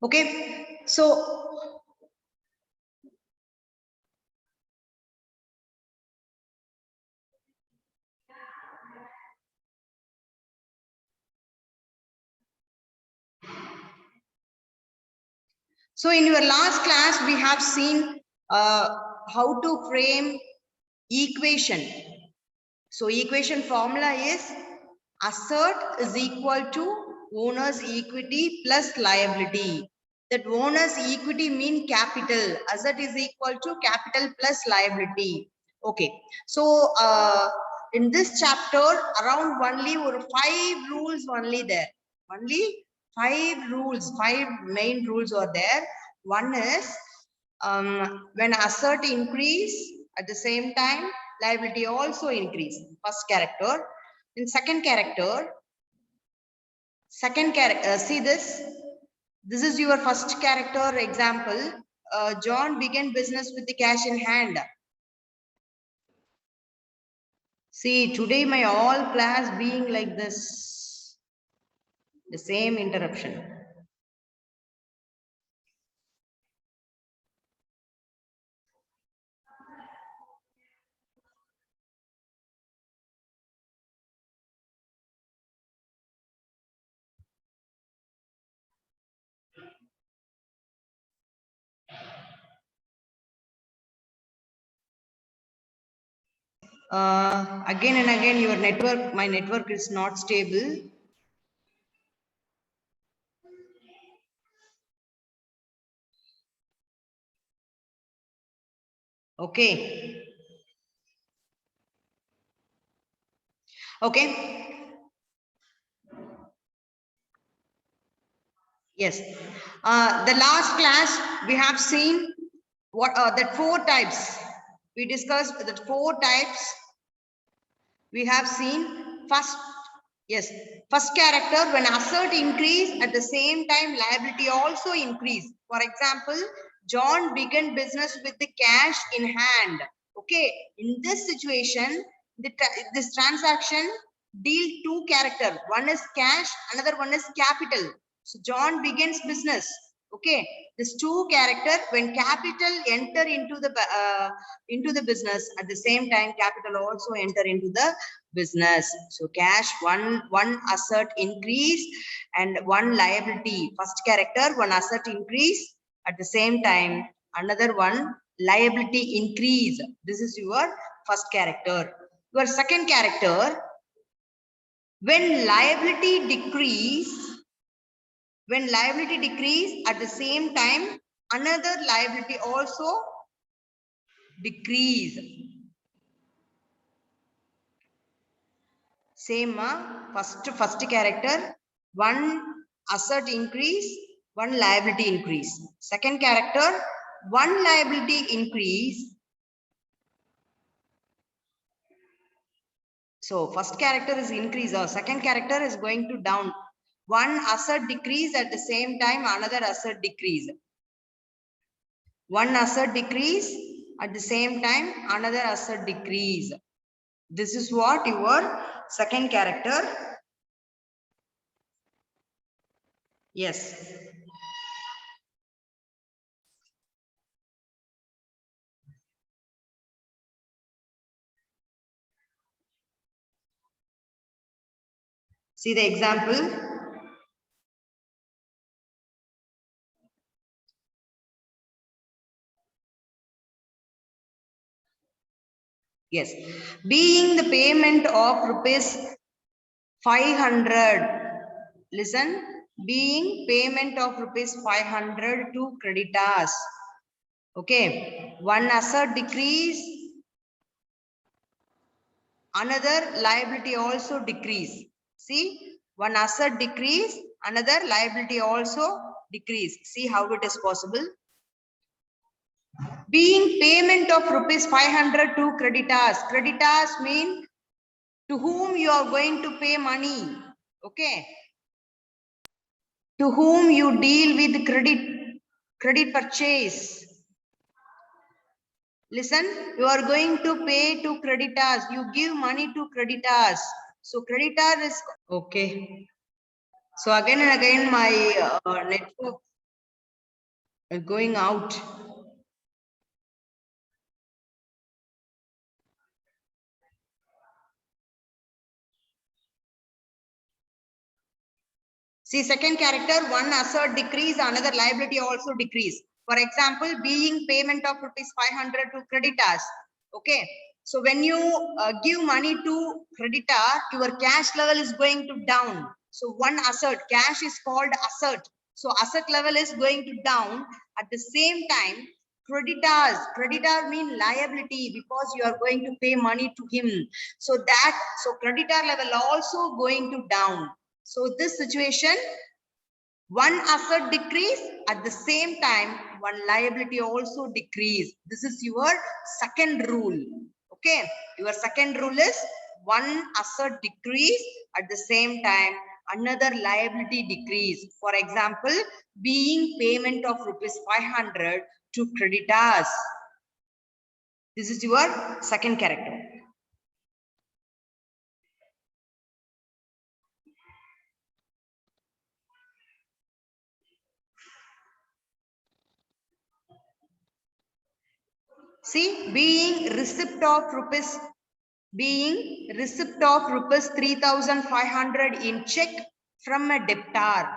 Okay, so in your last class we have seen how to frame equation. So equation formula is assert is equal to owner's equity plus liability. That owner's equity mean capital, asset is equal to capital plus liability. Okay, so in this chapter around only or 5 rules only there. Only 5 rules, 5 main rules are there. One is when assert increase, at the same time liability also increase. First character. In second character, see this. This is your first character example. John began business with the cash in hand. See, today my all class being like this. The same interruption. Again and again your network, my network is not stable. Okay. Okay. Yes. The last class we have seen what that 4 types. We discussed that 4 types. We have seen first, yes, first character when assert increase, at the same time liability also increase. For example, John began business with the cash in hand. Okay, in this situation, this transaction deal 2 character. One is cash, another one is capital. So John begins business. Okay, this 2 character when capital enter into the business, at the same time capital also enter into the business. So cash, one asset increase and one liability. First character, one asset increase, at the same time another one liability increase. This is your first character. Your second character, when liability decrease, at the same time another liability also decrease. Same first character, one asset increase, one liability increase. Second character, one liability increase. So first character is increase, or second character is going to down. One asset decrease, at the same time another asset decrease. One asset decrease, at the same time another asset decrease. This is what your second character. Yes. See the example. Yes, being the payment of rupees 500. Listen, being payment of rupees 500 to creditors. Okay, one asset decrease, another liability also decrease. See, one asset decrease, another liability also decrease. See how it is possible. Being payment of rupees 500 to creditors. Creditors mean to whom you are going to pay money. Okay, to whom you deal with credit purchase. Listen, you are going to pay to creditors, you give money to creditors. So creditor is okay. So again and again my network going out. See, second character, one asset decrease, another liability also decrease. For example, being payment of rupees 500 to creditors. Okay. So when you give money to creditor, your cash level is going to down. So one asset, cash is called asset. So asset level is going to down. At the same time, creditor mean liability because you are going to pay money to him. So creditor level also going to down. So this situation, one asset decrease, at the same time, one liability also decrease. This is your second rule. Okay. Your second rule is one asset decrease, at the same time, another liability decrease. For example, being payment of rupees 500 to creditors. This is your second character. See, being receipt of rupees 3,500 in check from a debtor.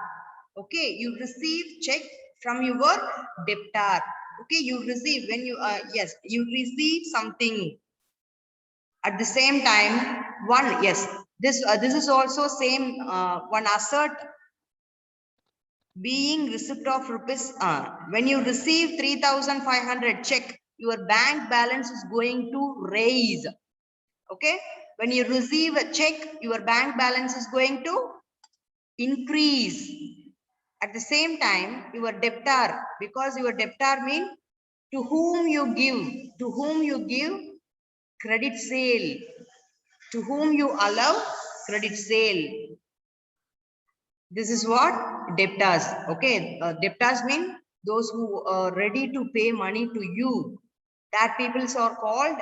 Okay, you receive check from your debtor. Okay, you receive when you yes, you receive something. At the same time, this is also same one asset. Being receipt of rupees, when you receive 3,500 check, your bank balance is going to raise. Okay, when you receive a check, your bank balance is going to increase. At the same time, your debtor, because your debtor means to whom you give credit sale, to whom you allow credit sale. This is what debtors. Okay, debtors mean those who are ready to pay money to you. That peoples are called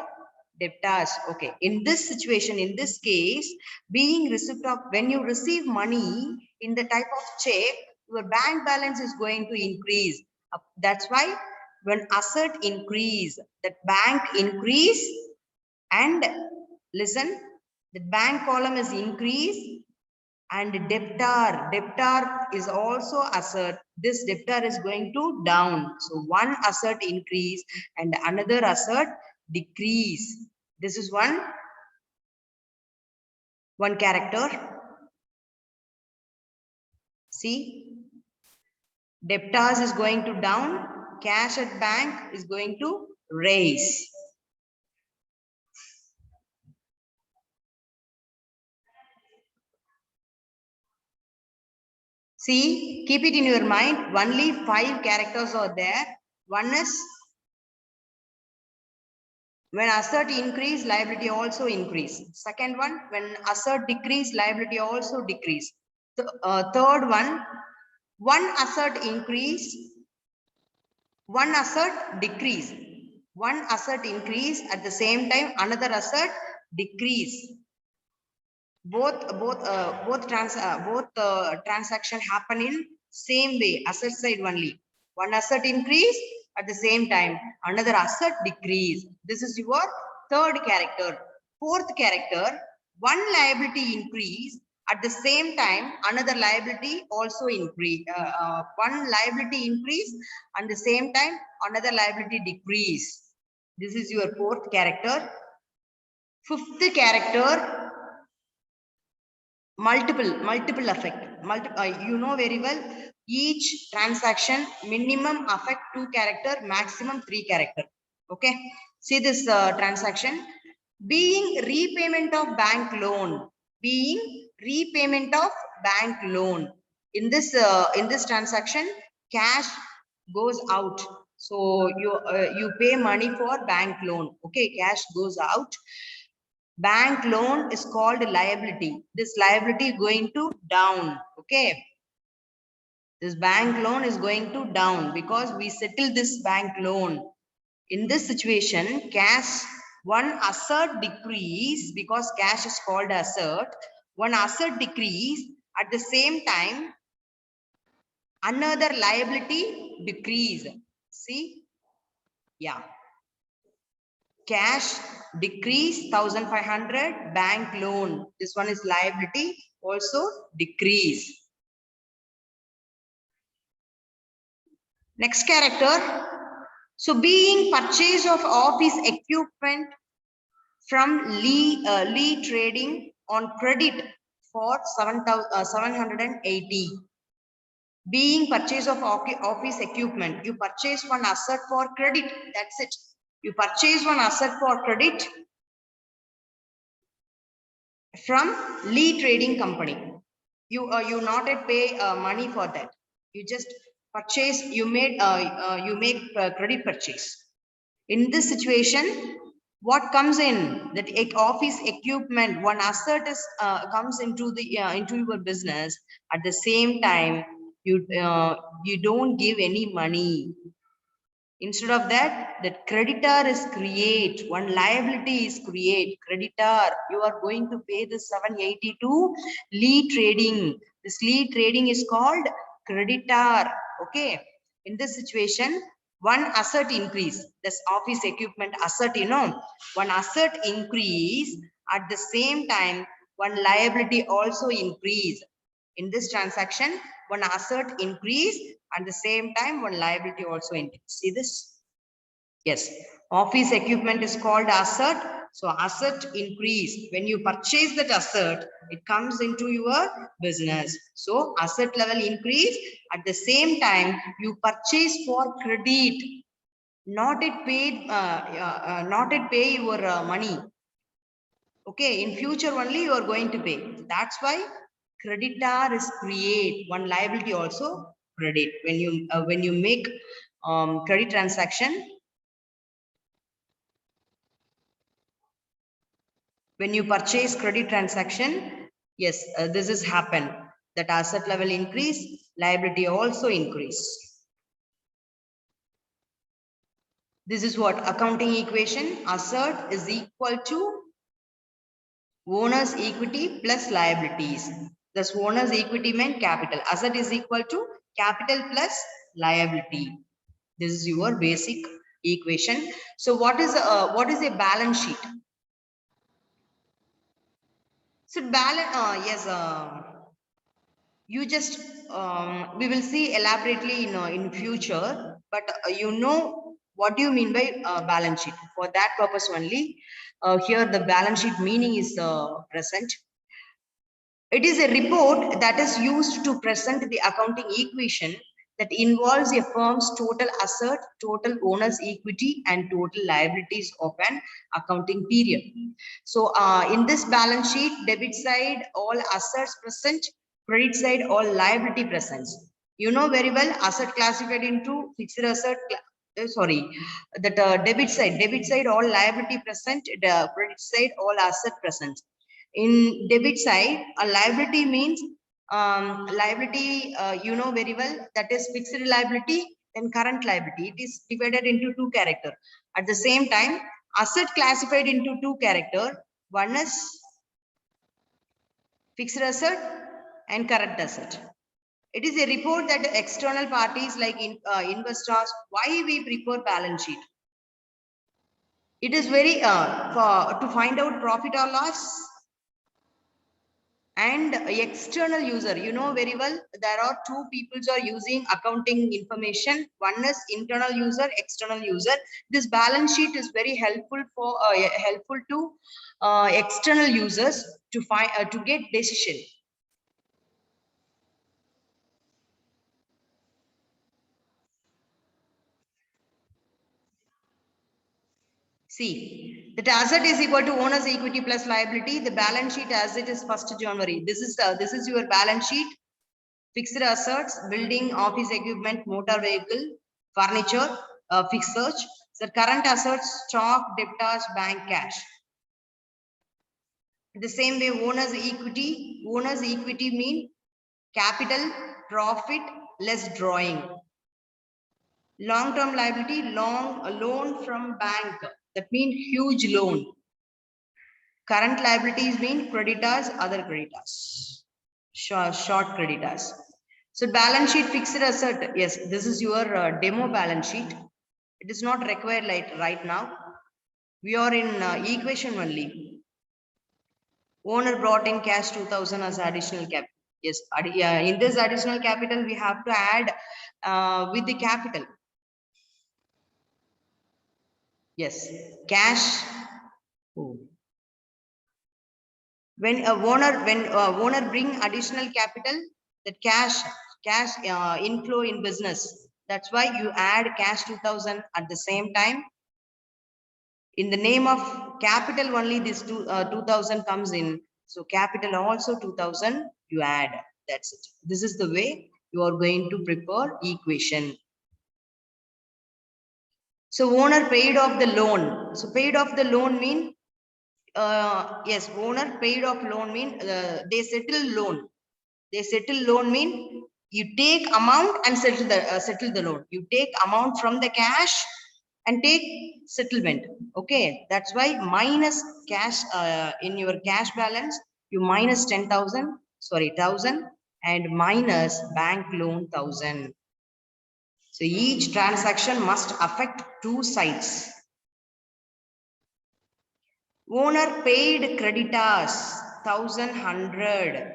debtors. Okay, in this situation, in this case, being receipt of, when you receive money in the type of check, your bank balance is going to increase. That's why when asset increase, that bank increase, and listen, the bank column is increase, and debtor is also asset. This debtor is going to down. So one asset increase and another asset decrease. This is one character. See, debtors is going to down, cash at bank is going to raise. See, keep it in your mind, only 5 characters are there. One is when asset increase, liability also increase. Second one, when asset decrease, liability also decrease. Third one asset increase, one asset decrease. One asset increase, at the same time another asset decrease. Both transaction happen in same way, asset side only. One asset increase, at the same time another asset decrease. This is your third character. Fourth character, one liability increase, at the same time another liability also increase. One liability increase, and the same time another liability decrease. This is your fourth character. Fifth character, multiple effect. You know very well, each transaction minimum affect 2 character, maximum 3 character. Okay, see this transaction, being repayment of bank loan. Being repayment of bank loan, in this transaction, cash goes out. So you pay money for bank loan. Okay, cash goes out. Bank loan is called liability. This liability is going to down. Okay, this bank loan is going to down because we settle this bank loan. In this situation, cash, one asset decrease, because cash is called asset. One asset decrease, at the same time another liability decrease. See, yeah. Cash decrease 1500, bank loan. This one is liability, also decrease. Next character. So being purchase of office equipment from Lee Trading on credit for 780. Being purchase of office equipment. You purchase one asset for credit. That's it. You purchase one asset for credit from Lee Trading Company. You not yet pay money for that. You just purchase. You make credit purchase. In this situation, what comes in that office equipment, one asset is comes into the into your business. At the same time, you don't give any money. Instead of that, that creditor is create, one liability is create. Creditor, you are going to pay the 782 Lee Trading. This Lee Trading is called creditor. Okay. In this situation, one asset increase. This office equipment asset, one asset increase. At the same time, one liability also increase. In this transaction, one asset increase, at the same time one liability also increase. See this? Yes, office equipment is called asset. So asset increase. When you purchase that asset, it comes into your business. So asset level increase. At the same time, you purchase for credit, not it paid, not it pay your money. Okay, in future only you are going to pay. That's why creditor is create, one liability also credit. When you make credit transaction, when you purchase credit transaction, yes, this is happen. That asset level increase, liability also increase. This is what accounting equation. Asset is equal to owner's equity plus liabilities. Thus owner's equity meant capital. Asset is equal to capital plus liability. This is your basic equation. So what is a balance sheet? So balance, yes, you just we will see elaborately in future, but what do you mean by balance sheet? For that purpose only, here the balance sheet meaning is present. It is a report that is used to present the accounting equation that involves a firm's total asset, total owner's equity, and total liabilities of an accounting period. So in this balance sheet, debit side, all assets present, credit side, all liability presents. You know very well, asset classified into fixed asset, debit side, all liability present, the credit side, all asset present. In debit side, a liability means liability, you know very well, that is fixed liability and current liability. It is divided into two character. At the same time, asset classified into two character. One is fixed asset and current asset. It is a report that external parties like investors, why we prepare balance sheet. It is very to find out profit or loss. And external user, you know very well, there are two people who are using accounting information. One is internal user, external user. This balance sheet is very helpful for helpful to external users to find to get decision. See, that asset is equal to owner's equity plus liability. The balance sheet as it is 1st January. This is your balance sheet. Fixed assets, building, office equipment, motor vehicle, furniture, fixed search. The current assets, stock, debtors, bank cash. The same way, owner's equity. Owner's equity mean capital, profit, less drawing. Long-term liability, a loan from bank. That means huge loan. Current liabilities mean creditors, other creditors, short creditors. So balance sheet, fixed asset. Yes, this is your demo balance sheet. It is not required like right now. We are in equation only. Owner brought in cash 2000 as additional capital. Yes, in this additional capital, we have to add with the capital. Yes, cash. Oh. When owner bring additional capital, that cash inflow in business. That's why you add cash 2000 at the same time. In the name of capital only, this 2000 comes in. So capital also 2000 you add. That's it. This is the way you are going to prepare equation. So owner paid off the loan. So paid off the loan mean yes, owner paid off loan mean they settle loan. They settle loan mean you take amount and settle the loan. You take amount from the cash and take settlement. Okay, that's why minus cash in your cash balance, you minus 10,000, sorry, 1,000 and minus bank loan 1,000. So each transaction must affect two sides. Owner paid creditors 1,100.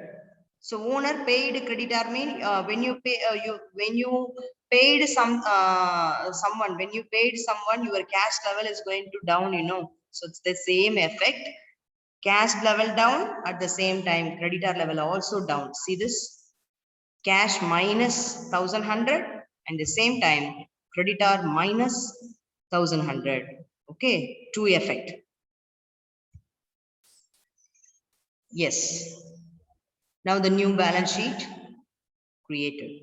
So owner paid creditor mean when you pay when you paid someone, when you paid someone, your cash level is going to down, you know. So it's the same effect. Cash level down, at the same time creditor level also down. See this? Cash minus 1,100 and the same time creditor minus 1,100. Okay, two effect. Yes. Now the new balance sheet created.